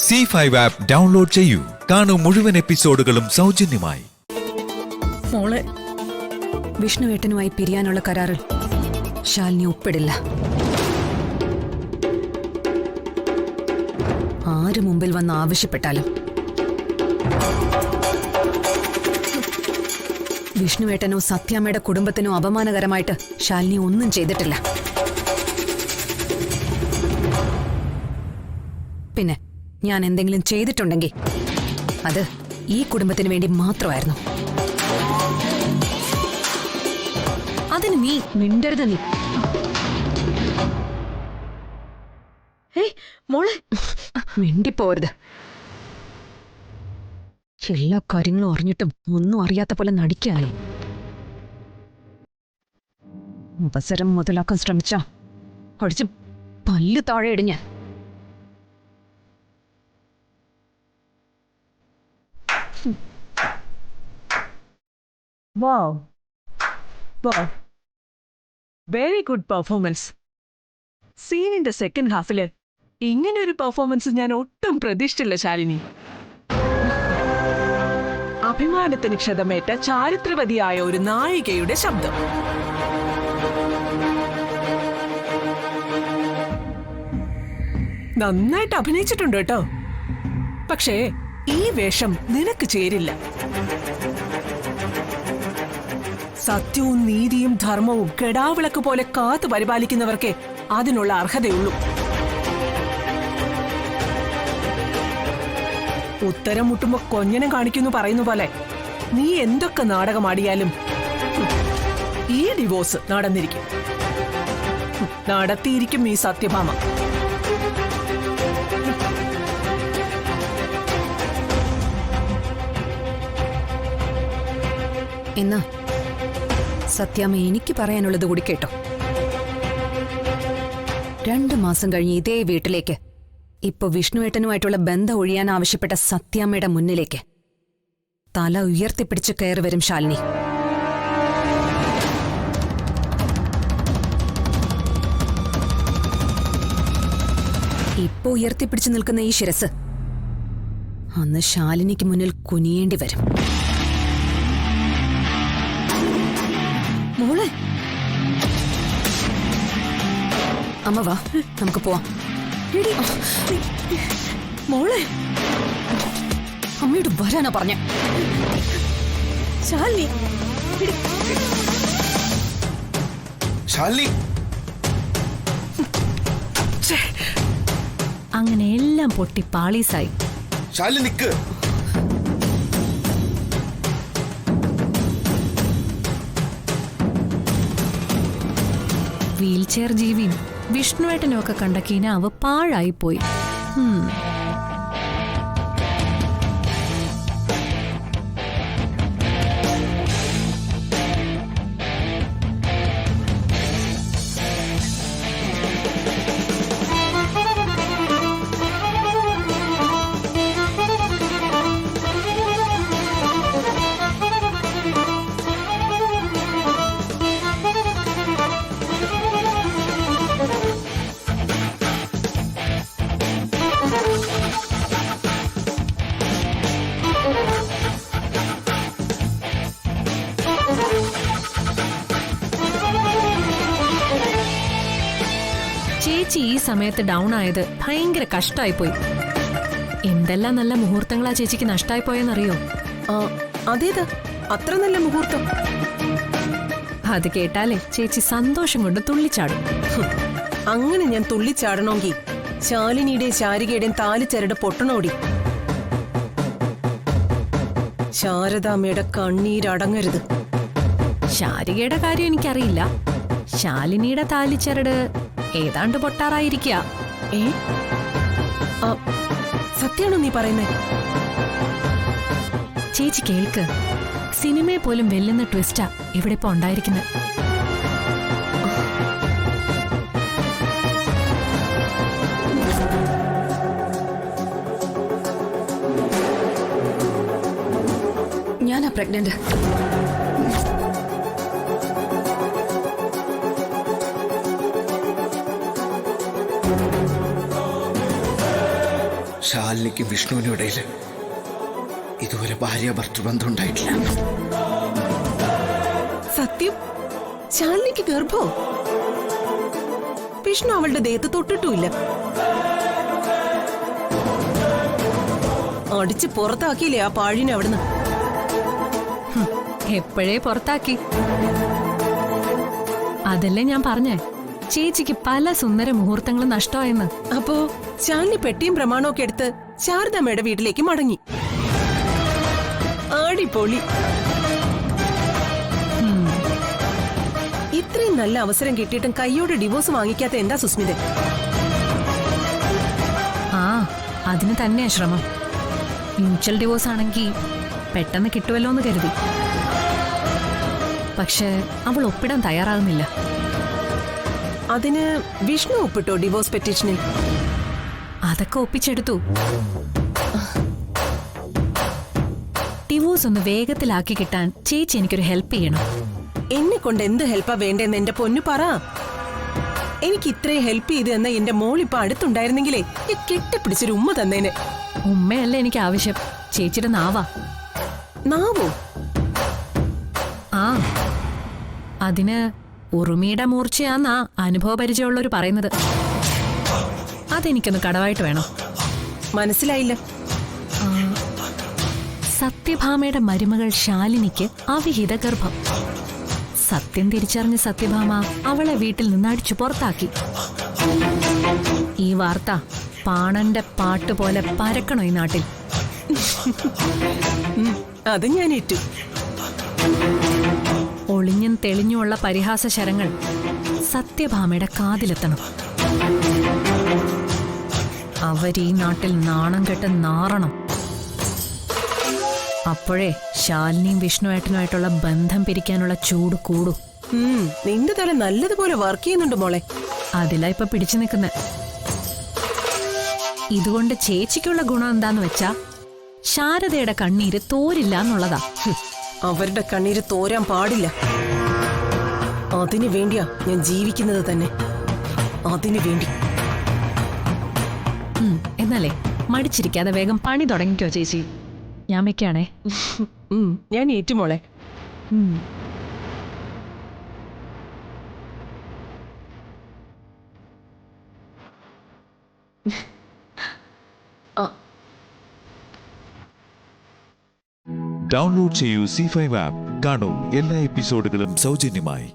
C5 app download ചെയ്യൂ. കാണൂ മുഴുവൻ എപ്പിസോഡുകളും സൗജന്യമായി. മോളെ, വിഷ്ണുവേട്ടനുമായി പിരിയാനുള്ള കരാറിൽ ശാലിനി ഒപ്പിടില്ല. ആര് മുമ്പിൽ വന്ന് ആവശ്യപ്പെട്ടാലും വിഷ്ണുവേട്ടനോ സത്യാമ്മയുടെ കുടുംബത്തിനോ അപമാനകരമായിട്ട് ശാലിനി ഒന്നും ചെയ്തിട്ടില്ല. പിന്നെ ഞാൻ എന്തെങ്കിലും ചെയ്തിട്ടുണ്ടെങ്കിൽ അത് ഈ കുടുംബത്തിന് വേണ്ടി മാത്രമായിരുന്നു. അതിന് നീ മിണ്ടരുത്. നീ മോളെ മിണ്ടിപ്പോരുത്. എല്ലാ കാര്യങ്ങളും അറിഞ്ഞിട്ടും ഒന്നും അറിയാത്ത പോലെ നടിക്കായി. അവസരം മുതലാക്കാൻ ശ്രമിച്ച അടിച്ച് പല്ല് താഴെ ഇടിഞ്ഞ്. Very good performance. സീനിന്റെ സെക്കൻഡ് ഹാഫില് ഇങ്ങനെ ഒരു പെർഫോമൻസ് ഞാൻ ഒട്ടും പ്രതീക്ഷിച്ചില്ല ശാലിനി. അഭിമാനത്തിന് ക്ഷതമേറ്റ ചാരിത്രവതിയായ ഒരു നായികയുടെ ശബ്ദം. നന്നായിട്ട് അഭിനയിച്ചിട്ടുണ്ട് കേട്ടോ. പക്ഷേ ഈ വേഷം നിനക്ക് ചേരില്ല. സത്യവും നീതിയും ധർമ്മവും കെടാവിളക്ക് പോലെ കാത്തു പരിപാലിക്കുന്നവർക്കേ അതിനുള്ള അർഹതയുള്ളൂ. ഉത്തരം മുട്ടുമ്പോ കൊഞ്ഞനം കാണിക്കുന്നു പറയുന്ന പോലെ നീ എന്തൊക്കെ നാടകമാടിയാലും ഈ ഡിവോഴ്സ് നടന്നിരിക്കും, നടത്തിയിരിക്കും ഈ സത്യഭാമ. എന്നാ സത്യാമ്മ എനിക്ക് പറയാനുള്ളത് കൂടി കേട്ടോ. 2 മാസം കഴിഞ്ഞ് ഇതേ വീട്ടിലേക്ക് ഇപ്പൊ വിഷ്ണുവേട്ടനുമായിട്ടുള്ള ബന്ധം ഒഴിയാൻ ആവശ്യപ്പെട്ട സത്യാമ്മയുടെ മുന്നിലേക്ക് തല ഉയർത്തിപ്പിടിച്ച് കയറി വരും ശാലിനി. ഇപ്പൊ ഉയർത്തിപ്പിടിച്ചു നിൽക്കുന്ന ഈ ശിരസ് അന്ന് ശാലിനിക്ക് മുന്നിൽ കുനിയേണ്ടി വരും. മോളെ, അമ്മ വാ, നമുക്ക് പോവാം. മോളെ, അമ്മയോട് വരാനാ പറഞ്ഞ. ശാലിനി, ശാലിനി, അങ്ങനെ എല്ലാം പൊട്ടി പാളീസായി. ശാലിനി നിക്ക്. വീൽചെയർ ജീവിയും വിഷ്ണുവേട്ടനും ഒക്കെ കണ്ട കിനാവ് പാഴായിപ്പോയി. ചേച്ചി ഈ സമയത്ത് ഡൗൺ ആയത് ഭയങ്കര കഷ്ടായിപ്പോയി. എന്തെല്ലാം നല്ല മുഹൂർത്തങ്ങളാ ചേച്ചിക്ക് നഷ്ടായിപ്പോയെന്നറിയോ? അതേതാ അത്ര നല്ല മുഹൂർത്തം? അത് കേട്ടാലേ ചേച്ചി സന്തോഷം കൊണ്ട് തുള്ളിച്ചാടും. അങ്ങനെ ഞാൻ തുള്ളിച്ചാടണമെങ്കിൽ ശാലിനിയുടെയും ശാരികയുടെയും താലിച്ചരട് പൊട്ടണോടി. ശാരദാമ്മയുടെ കണ്ണീരടങ്ങരുത്. ശാരികയുടെ കാര്യം എനിക്കറിയില്ല. ശാലിനിയുടെ താലിച്ചരട് ഏതാണ്ട് പൊട്ടാറായിരിക്കുക. സത്യാണോ നീ പറയുന്നേ? ചേച്ചി കേൾക്ക്, സിനിമയെ പോലും വെല്ലുന്ന ട്വിസ്റ്റാ ഇവിടെ ഇപ്പൊ ഉണ്ടായിരിക്കുന്നത്. ഞാനാ പ്രഗ്നന്റ്. ശാലിനിക്കും വിഷ്ണുവിനും ഇടയിൽ ഇതുവരെ ഭാര്യ ഭർത്തൃബന്ധം ഉണ്ടായിട്ടില്ല. സത്യം? ശാലിനിക്ക് ഗർഭോ? വിഷ്ണു അവളുടെ ദേഹത്ത് തൊട്ടിട്ടുമില്ല. അടിച്ച് പുറത്താക്കിയില്ലേ ആ പാഴിനെ അവിടുന്ന്? എപ്പോഴേ പുറത്താക്കി. അതല്ലേ ഞാൻ പറഞ്ഞേ, ചേച്ചിക്ക് പല സുന്ദര മുഹൂർത്തങ്ങളും നഷ്ടമായെന്ന്. അപ്പോ ശാലിനി പെട്ടിയും പ്രമാണമൊക്കെ എടുത്ത് ശാരദാമ്മയുടെ വീട്ടിലേക്ക് മടങ്ങി. ആടിപ്പൊളി. ഇത്രയും നല്ല അവസരം കിട്ടിയിട്ടും കൈയോട് ഡിവോഴ്സ് വാങ്ങിക്കാത്ത എന്താ സുസ്മിത? ആ, അതിന് തന്നെയാ ശ്രമം. മ്യൂച്വൽ ഡിവോഴ്സ് ആണെങ്കിൽ പെട്ടെന്ന് കിട്ടുമല്ലോ എന്ന് കരുതി. പക്ഷെ അവൾ ഒപ്പിടാൻ തയ്യാറാകുന്നില്ല. അതിന് വിഷ്ണു ഒപ്പിട്ടോ ഡിവോഴ്സ് പെറ്റീഷനിൽ? അതൊക്കെ ഒപ്പിച്ചെടുത്തു. ഡിവോഴ്സ് ഒന്ന് വേഗത്തിലാക്കി കിട്ടാൻ ചേച്ചി എനിക്കൊരു ഹെൽപ്പ് ചെയ്യണം. എന്നെ കൊണ്ട് എന്ത് ഹെൽപ്പാ വേണ്ടെന്ന് എന്റെ പൊന്നു പറ. എനിക്ക് ഇത്രയും ഹെൽപ്പ് ചെയ്ത് തന്ന എന്റെ മോളിപ്പോ അടുത്തുണ്ടായിരുന്നെങ്കിലേ ഈ കെട്ടിപ്പിടിച്ചൊരു ഉമ്മ തന്നേനെ. ഉമ്മയല്ല എനിക്ക് ആവശ്യം, ചേച്ചിയുടെ നാവാ. നാവോ? ആ, അതിന് ഉറുമിയുടെ മൂർച്ചയാന്നാ അനുഭവപരിചയമുള്ളവർ പറയുന്നത്. അതെനിക്കൊന്ന് കടവായിട്ട് വേണം. മനസ്സിലായില്ല. സത്യഭാമയുടെ മരുമകൾ ശാലിനിക്ക് അവിഹിത ഗർഭം. സത്യം തിരിച്ചറിഞ്ഞ സത്യഭാമ അവളെ വീട്ടിൽ നിന്ന് അടിച്ചു പുറത്താക്കി. ഈ വാർത്ത പാണന്റെ പാട്ട് പോലെ പരക്കണോ ഈ നാട്ടിൽ? അത് ഞാൻ ഏറ്റു. ഒളിഞ്ഞും തെളിഞ്ഞുമുള്ള പരിഹാസ ശരങ്ങൾ സത്യഭാമയുടെ കാതിലെത്തണം. അവരീ നാട്ടിൽ നാണം കെട്ട് നാറണം. അപ്പോഴേ ശാലിനിയും വിഷ്ണുവേട്ടനുമായിട്ടുള്ള ബന്ധം പിരിക്കാനുള്ള ചൂട് കൂടൂ. നിന്റെ തല നല്ലതുപോലെ വർക്ക് ചെയ്യുന്നുണ്ട് മോളെ. അതിലാ ഇപ്പൊ പിടിച്ചു നിൽക്കുന്നെ. ഇതുകൊണ്ട് ചേച്ചിക്കുള്ള ഗുണം എന്താന്ന് വെച്ചാ ശാരദയുടെ കണ്ണീര് തോരില്ല എന്നുള്ളതാ. അവരുടെ കണ്ണീര് തോരാൻ പാടില്ല. അതിനു വേണ്ടിയാ ഞാൻ ജീവിക്കുന്നത് തന്നെ. അതിനു വേണ്ടി. എന്നാലേ മടിച്ചിരിക്കാതെ വേഗം പണി തുടങ്ങിക്കോ ചേച്ചി. ഞാൻ വെക്കാണേ. ഞാൻ ഏറ്റുമോളെ. ഡൗൺലോഡ് ചെയ്യൂ C5 ആപ്പ്. കാണൂ എല്ലാ എപ്പിസോഡുകളും സൗജന്യമായി.